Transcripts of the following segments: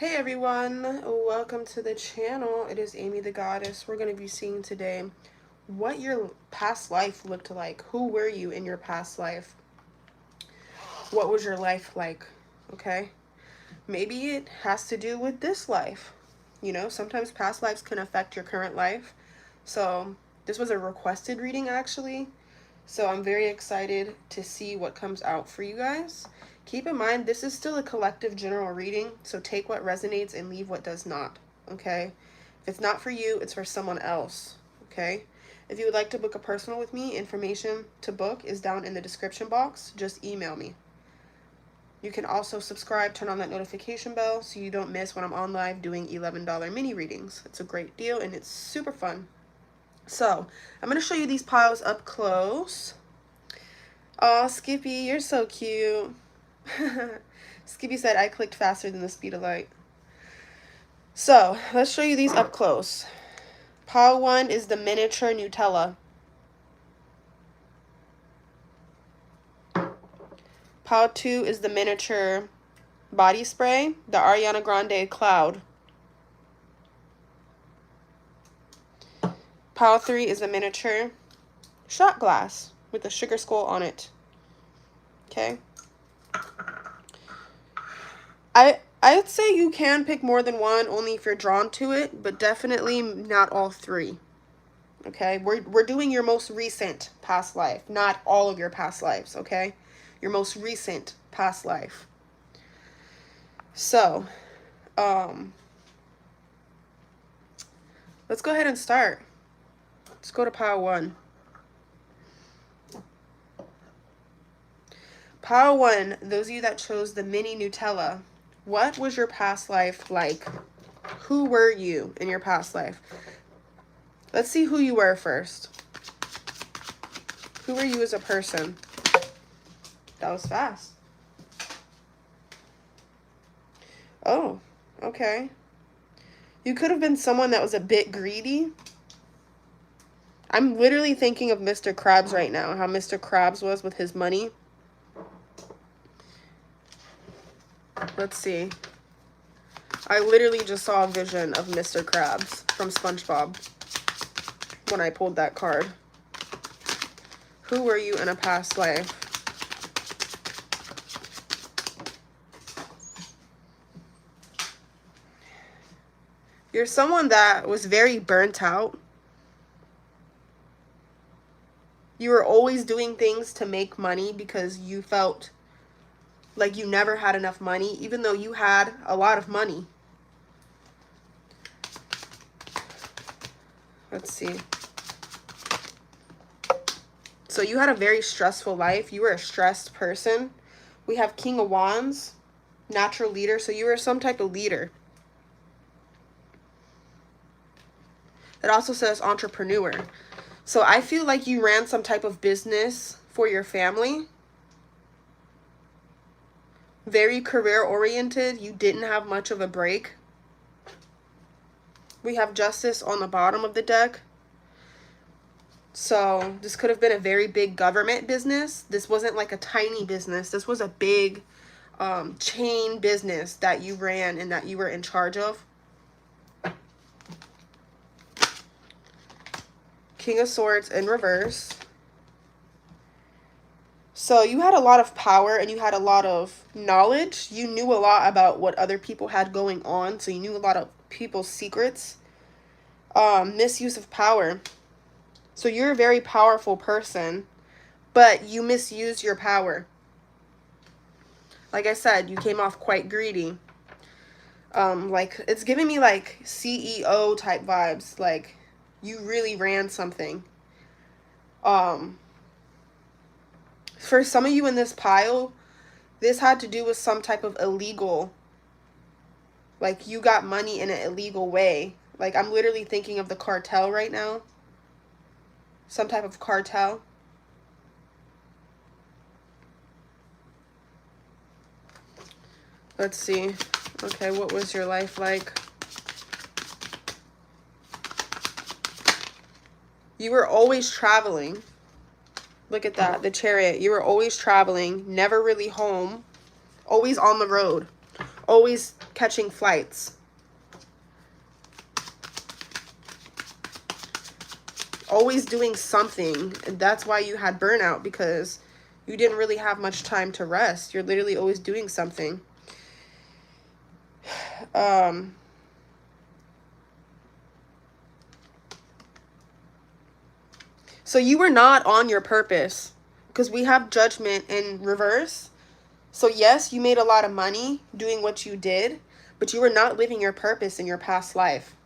Hey everyone, welcome to the channel. It is Amy the Goddess. We're going to be seeing today what your past life looked like. Who were you in your past life? What was your life like? Okay? Maybe it has to do with this life. You know, sometimes past lives can affect your current life. So this was a requested reading actually. So I'm very excited to see what comes out for you guys. Keep in mind, this is still a collective general reading, so take what resonates and leave what does not, okay? If it's not for you, it's for someone else, okay? If you would like to book a personal with me, information to book is down in the description box. Just email me. You can also subscribe, turn on that notification bell so you don't miss when I'm on live doing $11 mini readings. It's a great deal and it's super fun. So, I'm going to show you these piles up close. Oh, Skippy, you're so cute. Skippy said, I clicked faster than the speed of light. So, let's show you these up close. Pile 1 is the miniature Nutella. Pile 2 is the miniature body spray, the Ariana Grande Cloud. Pile 3 is the miniature shot glass with a sugar skull on it. Okay. I'd say you can pick more than one, only if you're drawn to it, but definitely not all three. Okay, we're doing your most recent past life, not all of your past lives, okay? Your most recent past life. So, let's go ahead and start. Let's go to pile 1. Pile 1, those of you that chose the mini Nutella, what was your past life like? Who were you in your past life? Let's see who you were first. Who were you as a person? That was fast. Oh, okay. You could have been someone that was a bit greedy. I'm literally thinking of Mr. Krabs right now, how Mr. Krabs was with his money. Let's see. I literally just saw a vision of Mr. Krabs from SpongeBob when I pulled that card. Who were you in a past life? You're someone that was very burnt out. You were always doing things to make money because you felt like you never had enough money, even though you had a lot of money. Let's see. So you had a very stressful life. You were a stressed person. We have King of Wands, natural leader. So you were some type of leader. It also says entrepreneur. So I feel like you ran some type of business for your family. Very career oriented. You didn't have much of a break. We have Justice on the bottom of the deck. So this could have been a very big government business. This wasn't like a tiny business. This was a big chain business that you ran and that you were in charge of. King of Swords in reverse. So you had a lot of power and you had a lot of knowledge. You knew a lot about what other people had going on. So you knew a lot of people's secrets. Misuse of power. So you're a very powerful person, but you misuse your power. Like I said, you came off quite greedy. Like it's giving me like CEO type vibes. Like you really ran something. For some of you in this pile, this had to do with some type of illegal, like you got money in an illegal way. Like I'm literally thinking of the cartel right now. Some type of cartel. Let's see. Okay, what was your life like? You were always traveling. Look at that, the Chariot. You were always traveling, never really home, always on the road. Always catching flights. Always doing something. And that's why you had burnout, because you didn't really have much time to rest. You're literally always doing something. So you were not on your purpose, because we have judgment in reverse. So yes, you made a lot of money doing what you did, but you were not living your purpose in your past life.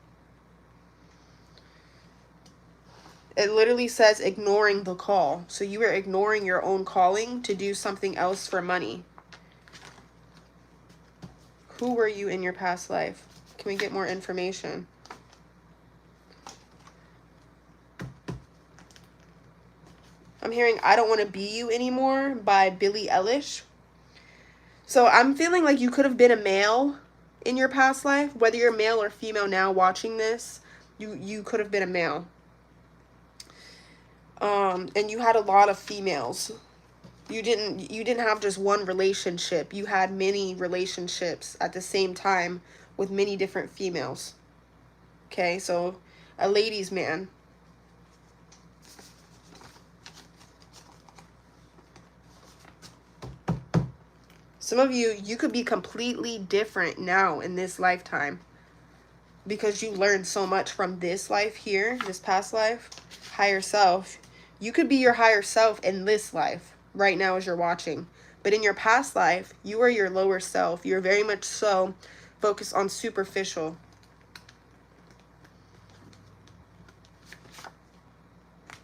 It literally says ignoring the call. So you were ignoring your own calling to do something else for money. Who were you in your past life? Can we get more information? I'm hearing I Don't Want to Be You Anymore by Billie Eilish. So I'm feeling like you could have been a male in your past life. Whether you're male or female now watching this, you could have been a male. And you had a lot of females. You didn't have just one relationship. You had many relationships at the same time with many different females. Okay, so a ladies' man. Some of you could be completely different now in this lifetime, because you learned so much from this life here, this past life. Higher self. You could be your higher self in this life right now as you're watching. But in your past life, you are your lower self. You're very much so focused on superficial.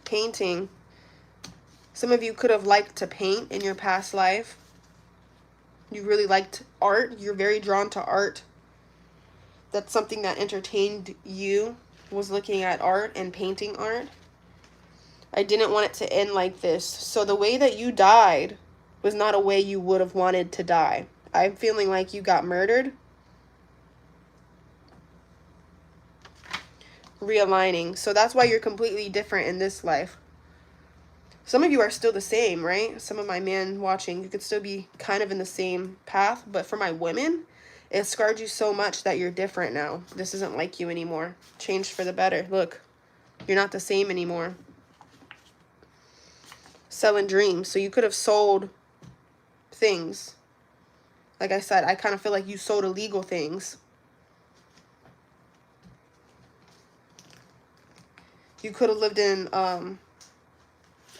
Painting. Some of you could have liked to paint in your past life. You really liked art. You're very drawn to art. That's something that entertained you, was looking at art and painting art. I didn't want it to end like this. So the way that you died was not a way you would have wanted to die. I'm feeling like you got murdered. Realigning. So that's why you're completely different in this life. Some of you are still the same, right? Some of my men watching, you could still be kind of in the same path. But for my women, it scarred you so much that you're different now. This isn't like you anymore. Changed for the better. Look, you're not the same anymore. Selling dreams. So you could have sold things. Like I said, I kind of feel like you sold illegal things. You could have lived in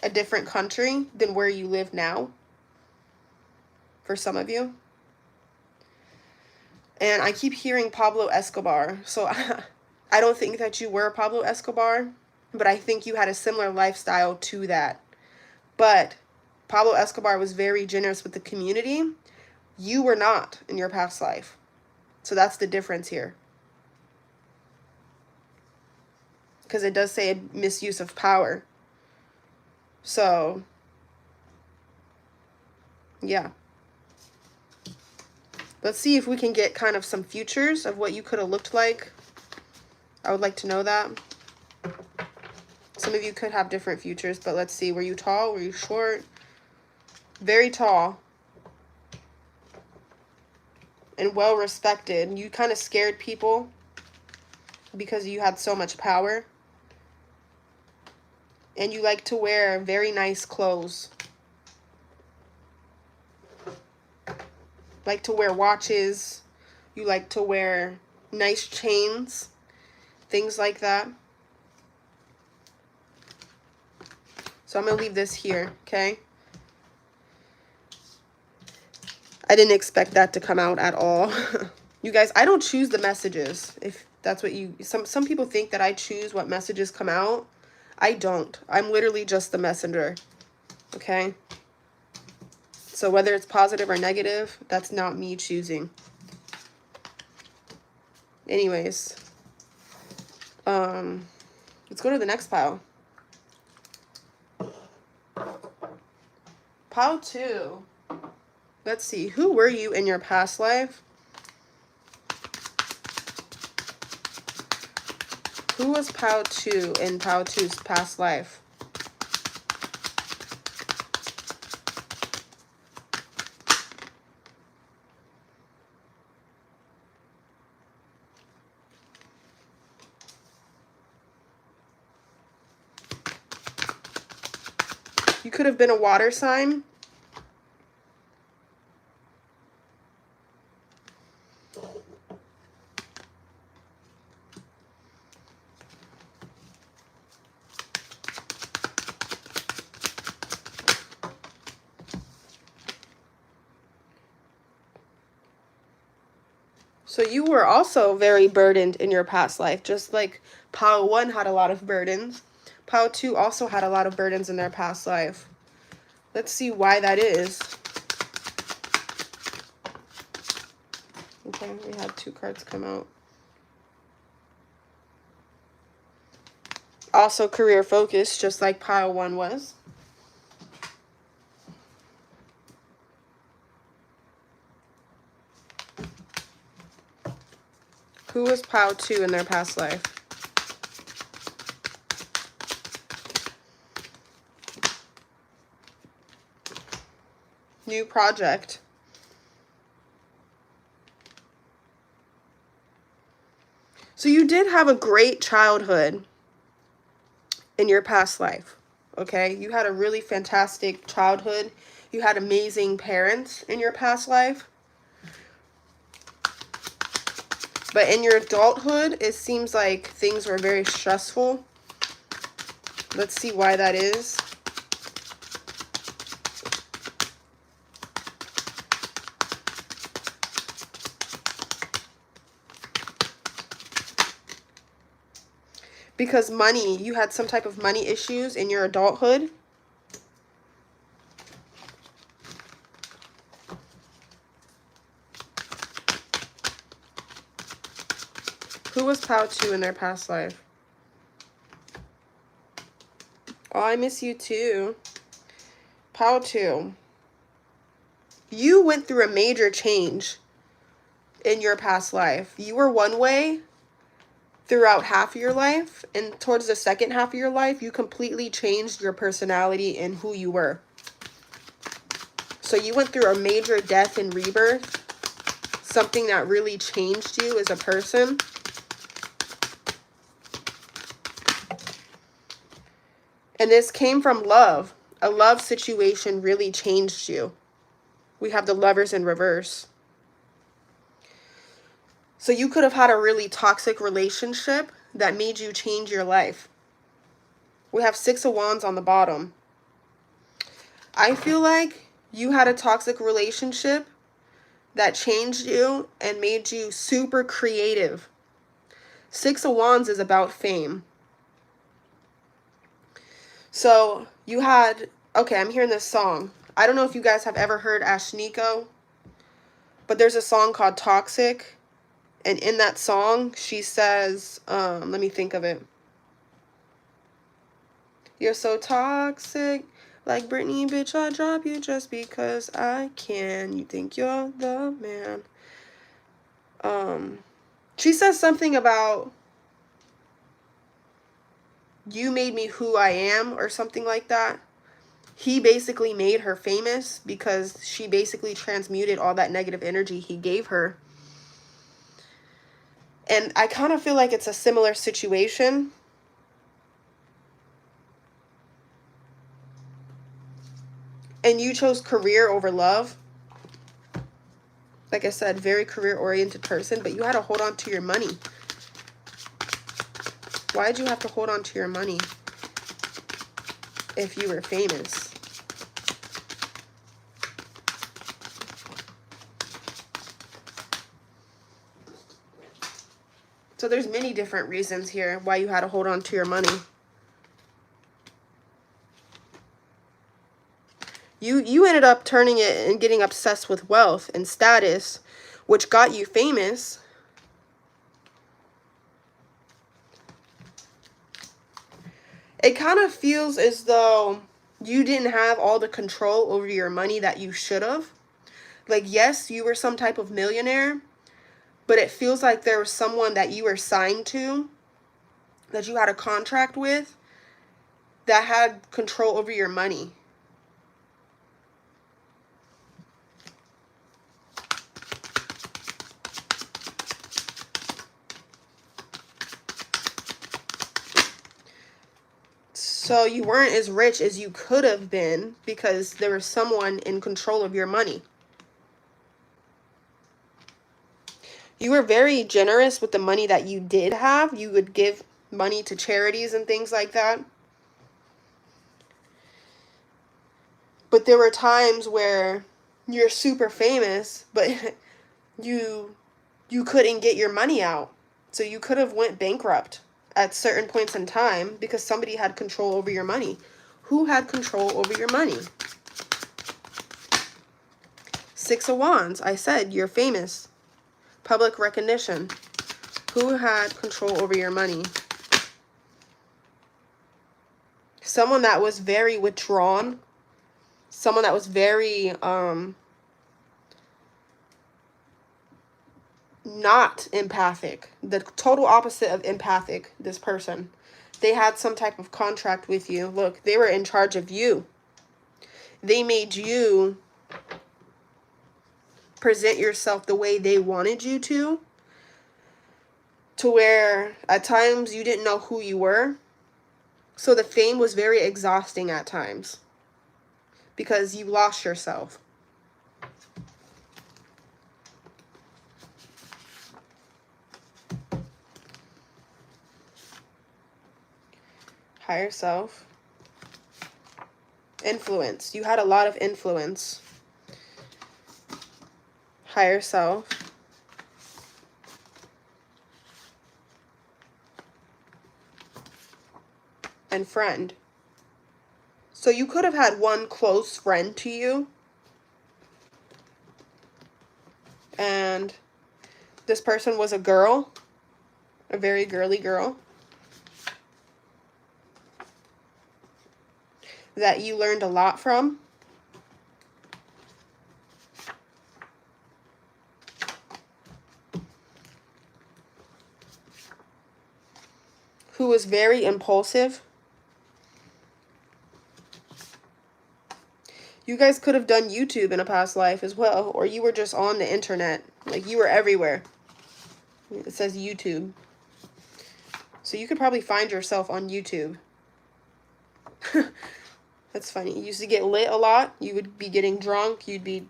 a different country than where you live now. For some of you. And I keep hearing Pablo Escobar. So I don't think that you were Pablo Escobar, but I think you had a similar lifestyle to that. But Pablo Escobar was very generous with the community. You were not in your past life. So that's the difference here. Because it does say a misuse of power. So, yeah. Let's see if we can get kind of some futures of what you could have looked like. I would like to know that. Some of you could have different futures, but let's see. Were you tall? Were you short? Very tall. And well respected. You kind of scared people because you had so much power. And you like to wear very nice clothes. Like to wear watches. You like to wear nice chains. Things like that. So I'm going to leave this here, okay? I didn't expect that to come out at all. You guys, I don't choose the messages. If that's what you... Some people think that I choose what messages come out. I don't. I'm literally just the messenger. Okay? So whether it's positive or negative, that's not me choosing. Anyways. Let's go to the next pile. Pile 2. Let's see. Who were you in your past life? Who was pile 2 in pile 2's past life? You could have been a water sign. So you were also very burdened in your past life, just like Pile 1 had a lot of burdens. Pile 2 also had a lot of burdens in their past life. Let's see why that is. Okay, we had 2 cards come out. Also career focused, just like Pile 1 was. Who was Pile 2 in their past life? New project. So you did have a great childhood in your past life, okay? You had a really fantastic childhood. You had amazing parents in your past life. But in your adulthood, it seems like things were very stressful. Let's see why that is. Because money, you had some type of money issues in your adulthood. Who was Pile 2 in their past life? Oh, I miss you too. Pile 2. You went through a major change in your past life. You were one way throughout half of your life, and towards the second half of your life, you completely changed your personality and who you were. So you went through a major death and rebirth, something that really changed you as a person. And this came from love. A love situation really changed you. We have the Lovers in reverse. So you could have had a really toxic relationship that made you change your life. We have 6 of Wands on the bottom. I feel like you had a toxic relationship that changed you and made you super creative. 6 of Wands is about fame. So you had, okay, I'm hearing this song. I don't know if you guys have ever heard Ashniko, but there's a song called Toxic. And in that song, she says, let me think of it. You're so toxic, like Britney, bitch, I'll drop you just because I can. You think you're the man. She says something about you made me who I am or something like that. He basically made her famous because she basically transmuted all that negative energy he gave her. And I kind of feel like it's a similar situation. And you chose career over love. Like I said, very career-oriented person, but you had to hold on to your money. Why did you have to hold on to your money if you were famous? So there's many different reasons here why you had to hold on to your money. You ended up turning it and getting obsessed with wealth and status, which got you famous. It kind of feels as though you didn't have all the control over your money that you should have. Like, yes, you were some type of millionaire, but it feels like there was someone that you were signed to, that you had a contract with, that had control over your money. So you weren't as rich as you could have been because there was someone in control of your money. You were very generous with the money that you did have. You would give money to charities and things like that. But there were times where you're super famous, but you couldn't get your money out. So you could have went bankrupt at certain points in time because somebody had control over your money. Who had control over your money? Six of Wands. I said you're famous. Public recognition. Who had control over your money? Someone that was very withdrawn. Someone that was very not empathic. The total opposite of empathic, this person. They had some type of contract with you. Look, they were in charge of you. They made you present yourself the way they wanted you to where at times you didn't know who you were. So the fame was very exhausting at times because you lost yourself. Higher self. Influence. You had a lot of influence. Higher self. And friend. So you could have had one close friend to you. And this person was a girl. A very girly girl. That you learned a lot from. Who was very impulsive. You guys could have done YouTube in a past life as well. Or you were just on the internet. Like you were everywhere. It says YouTube. So you could probably find yourself on YouTube. That's funny. You used to get lit a lot. You would be getting drunk. You'd be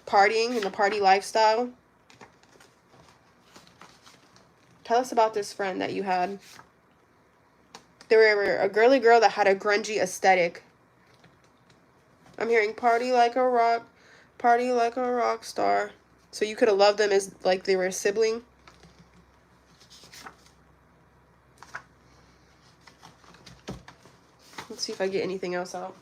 partying in the party lifestyle. Tell us about this friend that you had. They were a girly girl that had a grungy aesthetic. I'm hearing party like a rock star. So you could have loved them as like they were a sibling. Let's see if I get anything else out.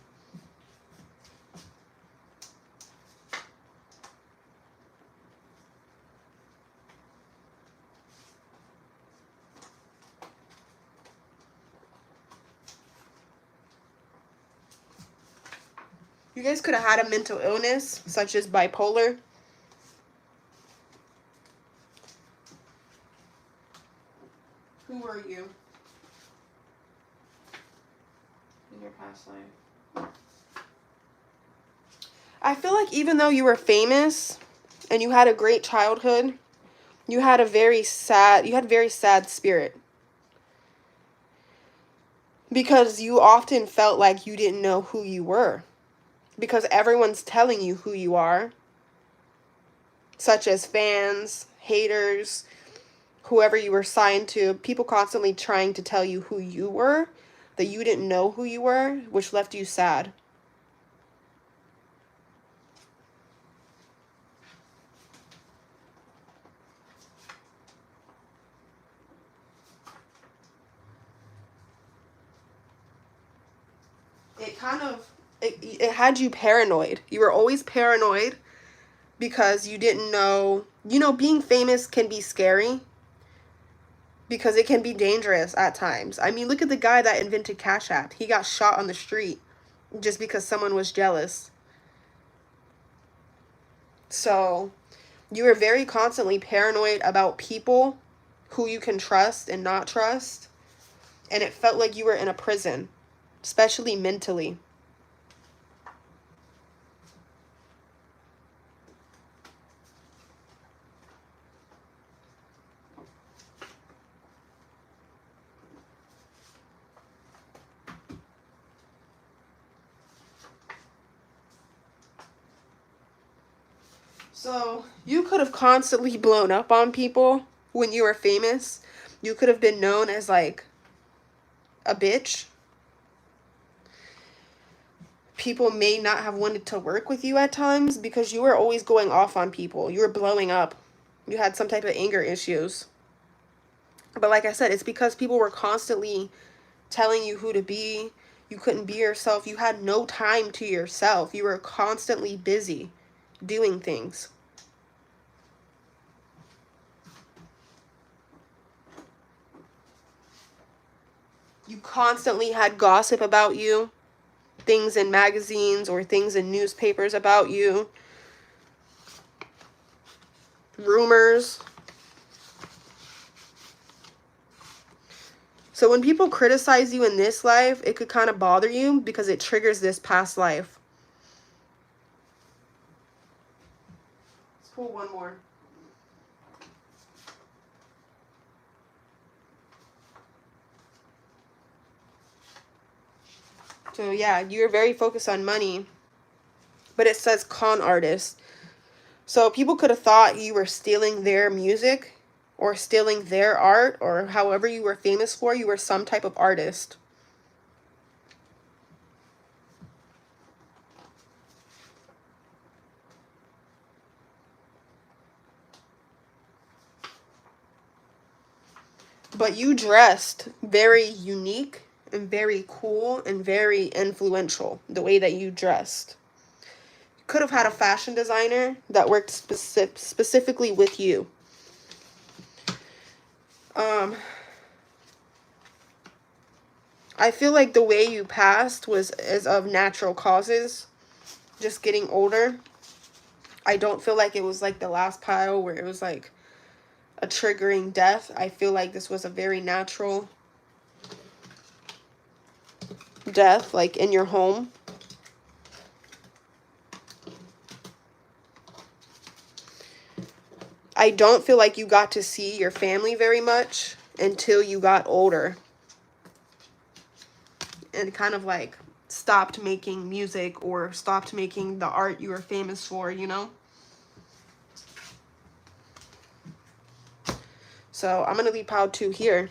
You guys could have had a mental illness, such as bipolar. Who were you in your past life? I feel like even though you were famous and you had a great childhood, you had very sad spirit. Because you often felt like you didn't know who you were. Because everyone's telling you who you are. Such as fans, haters, whoever you were signed to. People constantly trying to tell you who you were. That you didn't know who you were, which left you sad. It had you paranoid. You were always paranoid because you didn't know. You know, being famous can be scary because it can be dangerous at times. I mean, look at the guy that invented Cash App. He got shot on the street just because someone was jealous. So you were very constantly paranoid about people who you can trust and not trust. And it felt like you were in a prison, especially mentally. So you could have constantly blown up on people when you were famous. You could have been known as like a bitch. People may not have wanted to work with you at times because you were always going off on people. You were blowing up. You had some type of anger issues. But like I said, it's because people were constantly telling you who to be. You couldn't be yourself. You had no time to yourself. You were constantly busy doing things. You constantly had gossip about you, things in magazines or things in newspapers about you, rumors. So when people criticize you in this life, it could kind of bother you because it triggers this past life. Let's pull one more. So yeah, you're very focused on money, but it says con artist. So people could have thought you were stealing their music or stealing their art, or however you were famous for, you were some type of artist. But you dressed very unique and very cool and very influential, the way that you dressed. You could have had a fashion designer that worked specifically with you. I feel like the way you passed is of natural causes, just getting older. I don't feel like it was like the last pile where it was like a triggering death. I feel like this was a very natural death, like in your home. I don't feel like you got to see your family very much until you got older and kind of like stopped making music or stopped making the art you were famous for, you know? So I'm going to leave pile 2 here.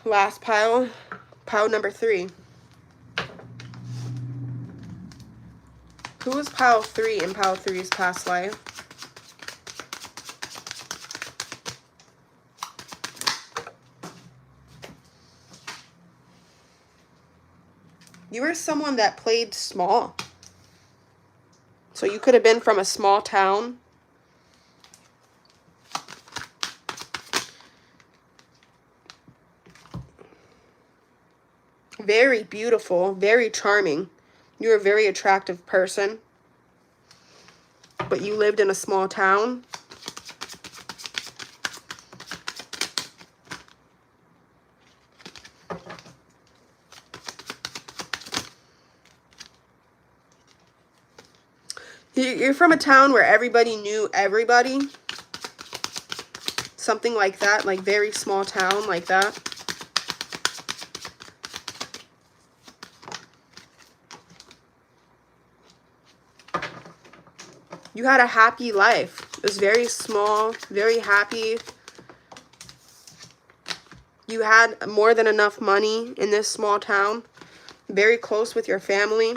Last pile, pile number 3. Who was pile 3 in pile 3's past life? You were someone that played small. So you could have been from a small town. Very beautiful, very charming. You were a very attractive person. But you lived in a small town. You're from a town where everybody knew everybody. Something like that, like very small town like that. You had a happy life. It was very small, very happy. You had more than enough money in this small town. Very close with your family.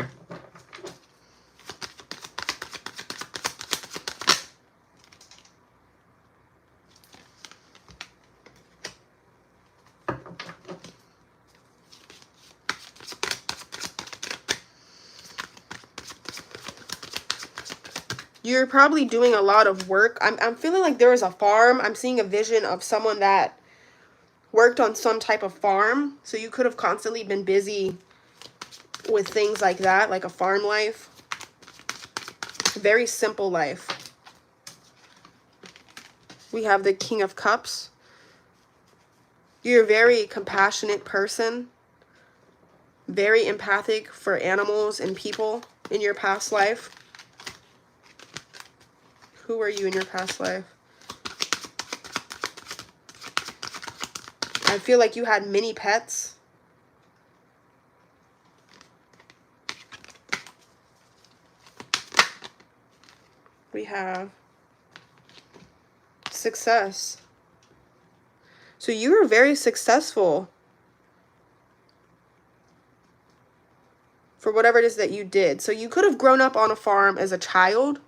You're probably doing a lot of work. I'm feeling like there was a farm. I'm seeing a vision of someone that worked on some type of farm. So you could have constantly been busy with things like that, like a farm life. Very simple life. We have the King of Cups. You're a very compassionate person. Very empathic for animals and people in your past life. Who were you in your past life? I feel like you had many pets. have success. So you were very successful for whatever it is that you did. So you could have grown up on a farm as a child,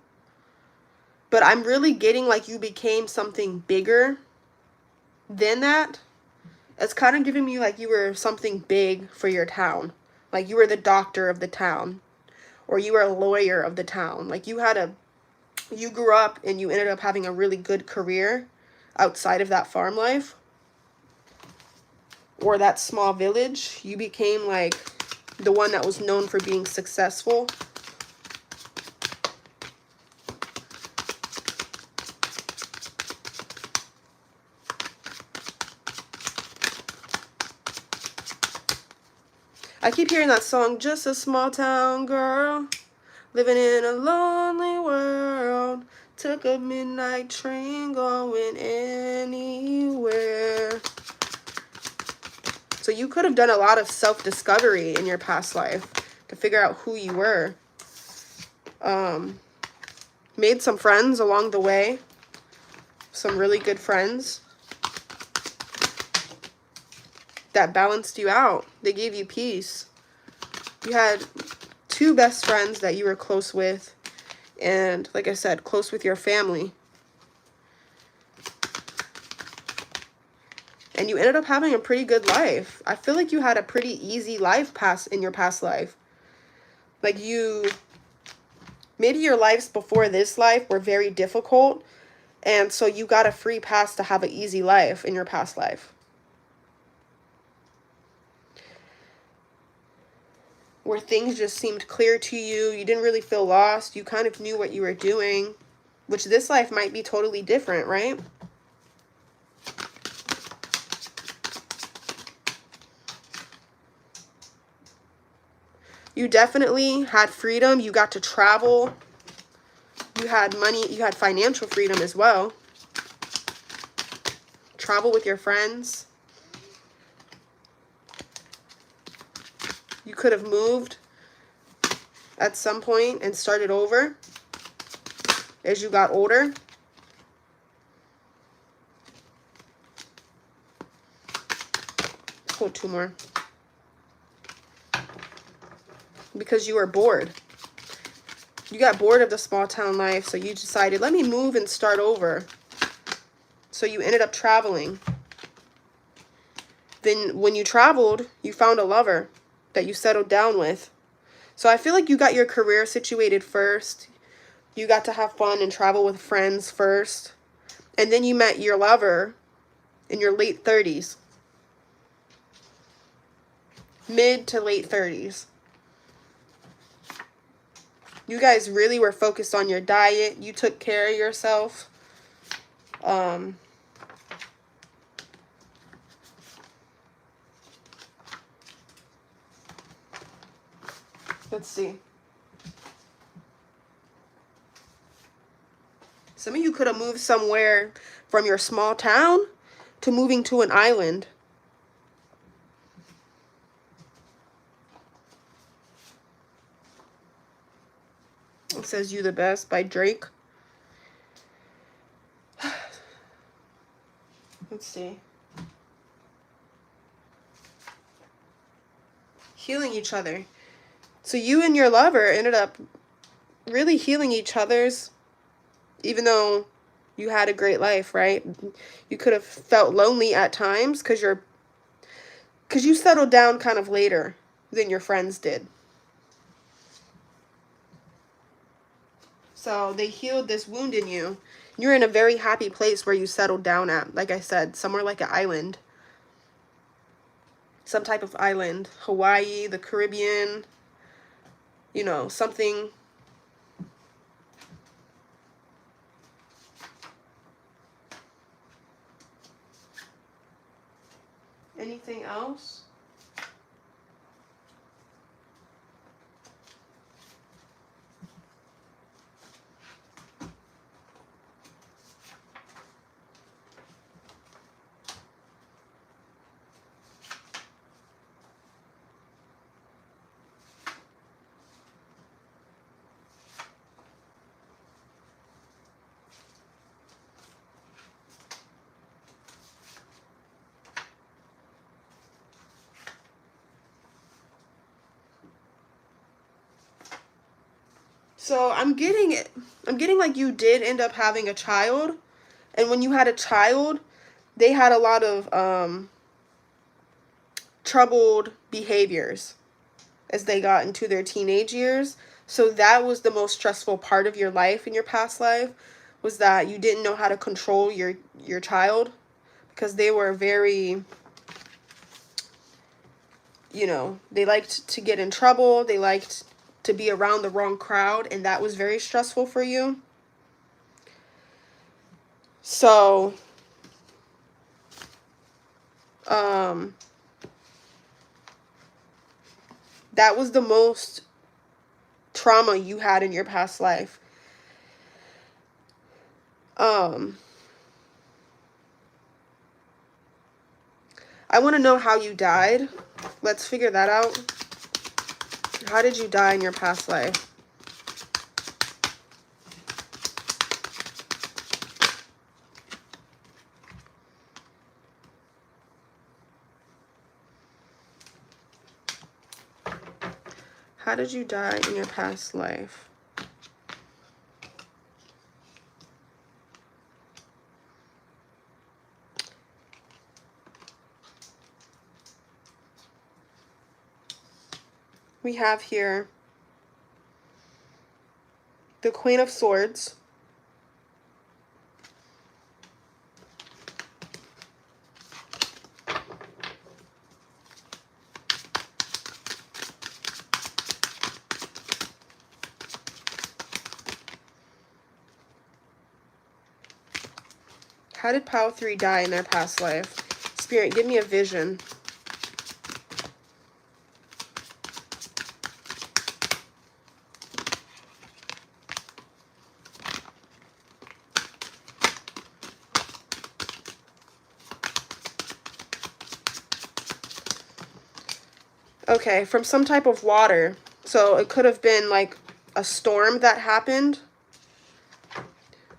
but I'm really getting like you became something bigger than that. It's kind of giving me like you were something big for your town. Like you were the doctor of the town, or you were a lawyer of the town. Like you grew up and you ended up having a really good career outside of that farm life or that small village. You became like the one that was known for being successful. I keep hearing that song, just a small town girl, living in a lonely world, took a midnight train going anywhere. So you could have done a lot of self-discovery in your past life to figure out who you were. Made some friends along the way, some really good friends that balanced you out. They gave you peace. You had 2 best friends that you were close with, and like I said, close with your family. And you ended up having a pretty good life. I feel like you had a pretty easy life in your past life. Like maybe your lives before this life were very difficult, and so you got a free pass to have an easy life in your past life. Where things just seemed clear to you. You didn't really feel lost. You kind of knew what you were doing, which this life might be totally different, right? You definitely had freedom. You got to travel. You had money. You had financial freedom as well. Travel with your friends. You could have moved at some point and started over as you got older. Let's hold 2 more. Because you were bored. You got bored of the small town life, so you decided, let me move and start over. So you ended up traveling. Then when you traveled, you found a lover that you settled down with. So I feel like you got your career situated first. You got to have fun and travel with friends first. And then you met your lover in your late 30s. Mid to late 30s. You guys really were focused on your diet. You took care of yourself. Let's see. Some of you could have moved somewhere from your small town to moving to an island. It says You the Best by Drake. Let's see. Healing each other. So you and your lover ended up really healing each other's, even though you had a great life, right? You could have felt lonely at times because you settled down kind of later than your friends did. So they healed this wound in you. You're in a very happy place where you settled down at. Like I said, somewhere like an island. Some type of island. Hawaii, the Caribbean. You know, something. Anything else? So I'm getting like you did end up having a child, and when you had a child, they had a lot of troubled behaviors as they got into their teenage years. So that was the most stressful part of your life in your past life, was that you didn't know how to control your child, because they were very, you know, they liked to get in trouble, they liked to be around the wrong crowd, and that was very stressful for you. So that was the most trauma you had in your past life. I want to know how you died. Let's figure that out. How did you die in your past life? How did you die in your past life? We have here the Queen of Swords, how did Pile 3 die in their past life? Spirit, give me a vision. Okay, from some type of water. So it could have been like a storm that happened.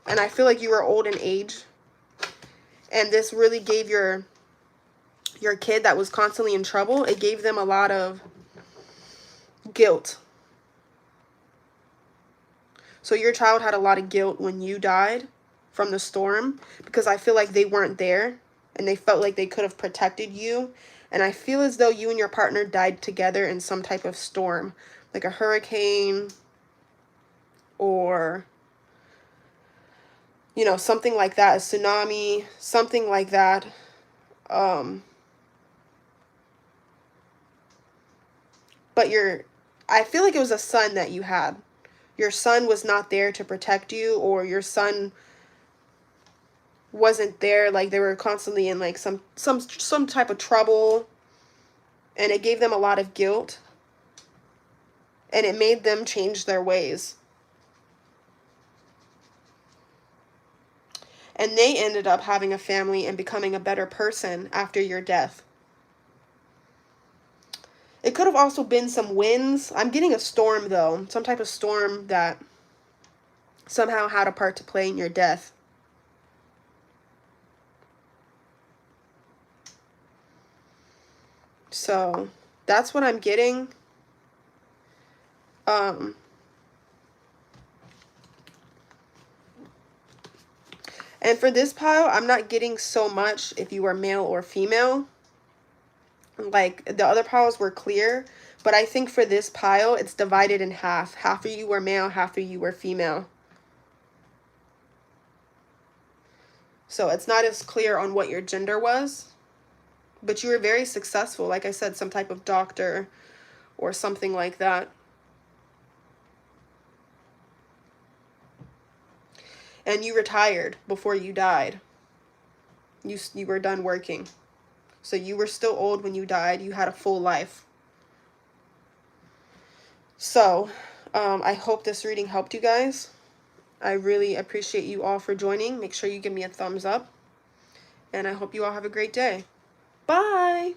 And I feel like you were old in age. And this really gave your kid that was constantly in trouble, it gave them a lot of guilt. So your child had a lot of guilt when you died from the storm, because I feel like they weren't there and they felt like they could have protected you. And I feel as though you and your partner died together in some type of storm, like a hurricane or, you know, something like that, a tsunami, something like that. But I feel like it was a son that you had. Your son was not there to protect you, or your son wasn't there, like they were constantly in like some type of trouble, and it gave them a lot of guilt, and it made them change their ways. And they ended up having a family and becoming a better person after your death. It could have also been some winds. I'm getting a storm though, some type of storm that somehow had a part to play in your death. So that's what I'm getting. And for this pile, I'm not getting so much if you are male or female. Like the other piles were clear, but I think for this pile, it's divided in half. Half of you were male, half of you were female. So it's not as clear on what your gender was, but you were very successful. Like I said, some type of doctor or something like that. And you retired before you died. You were done working. So you were still old when you died. You had a full life. So I hope this reading helped you guys. I really appreciate you all for joining. Make sure you give me a thumbs up. And I hope you all have a great day. Bye!